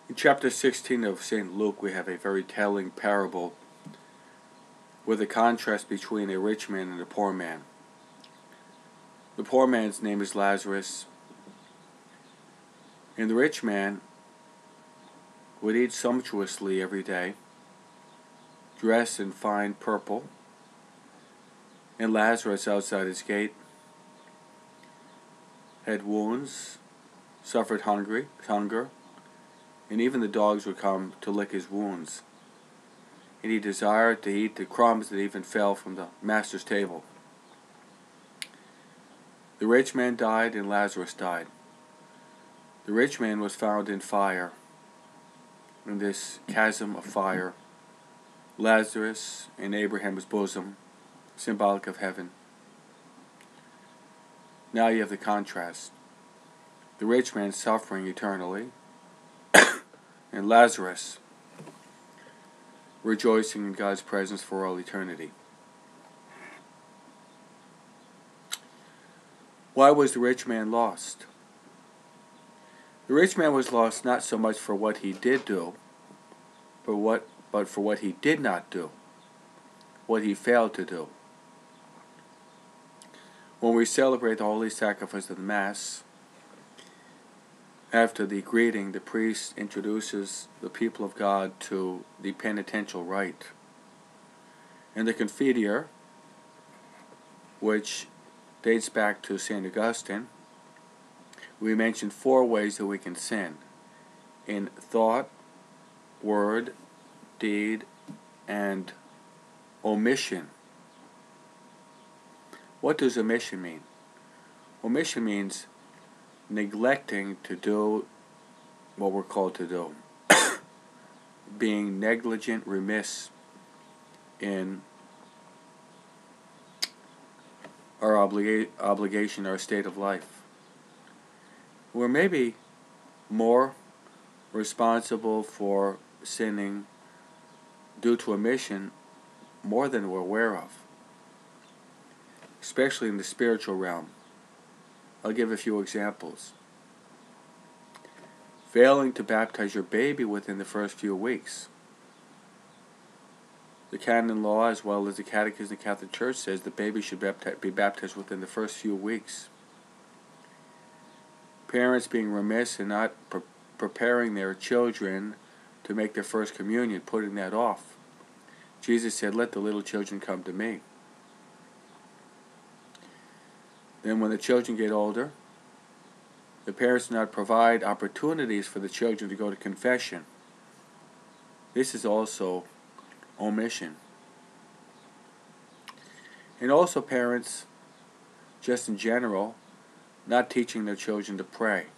In chapter 16 of St. Luke, we have a very telling parable with a contrast between a rich man and a poor man. The poor man's name is Lazarus, and the rich man would eat sumptuously every day, dressed in fine purple, and Lazarus outside his gate had wounds, suffered hunger, and even the dogs would come to lick his wounds. And he desired to eat the crumbs that even fell from the master's table. The rich man died and Lazarus died. The rich man was found in fire, in this chasm of fire. Lazarus in Abraham's bosom, symbolic of heaven. Now you have the contrast. The rich man suffering eternally, and Lazarus rejoicing in God's presence for all eternity. Why was the rich man lost? The rich man was lost not so much for what he did do, but for what he did not do, what he failed to do. When we celebrate the holy sacrifice of the Mass, after the greeting, the priest introduces the people of God to the penitential rite. In the Confiteor, which dates back to St. Augustine, we mention 4 ways that we can sin: in thought, word, deed, and omission. What does omission mean? Omission means neglecting to do what we're called to do. Being negligent, remiss in our obligation, our state of life. We're maybe more responsible for sinning due to omission more than we're aware of, especially in the spiritual realm. I'll give a few examples. Failing to baptize your baby within the first few weeks. The canon law, as well as the Catechism of the Catholic Church, says the baby should be baptized within the first few weeks. Parents being remiss in not preparing their children to make their first communion, putting that off. Jesus said, "Let the little children come to me." Then when the children get older, the parents do not provide opportunities for the children to go to confession. This is also omission. And also parents, just in general, not teaching their children to pray.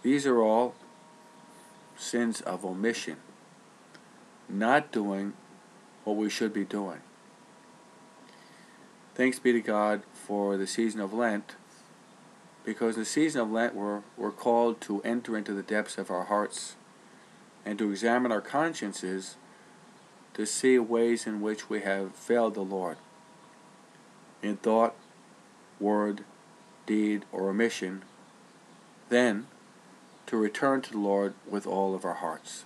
These are all sins of omission, not doing what we should be doing. Thanks be to God for the season of Lent, because in the season of Lent we're called to enter into the depths of our hearts and to examine our consciences to see ways in which we have failed the Lord in thought, word, deed, or omission, then to return to the Lord with all of our hearts.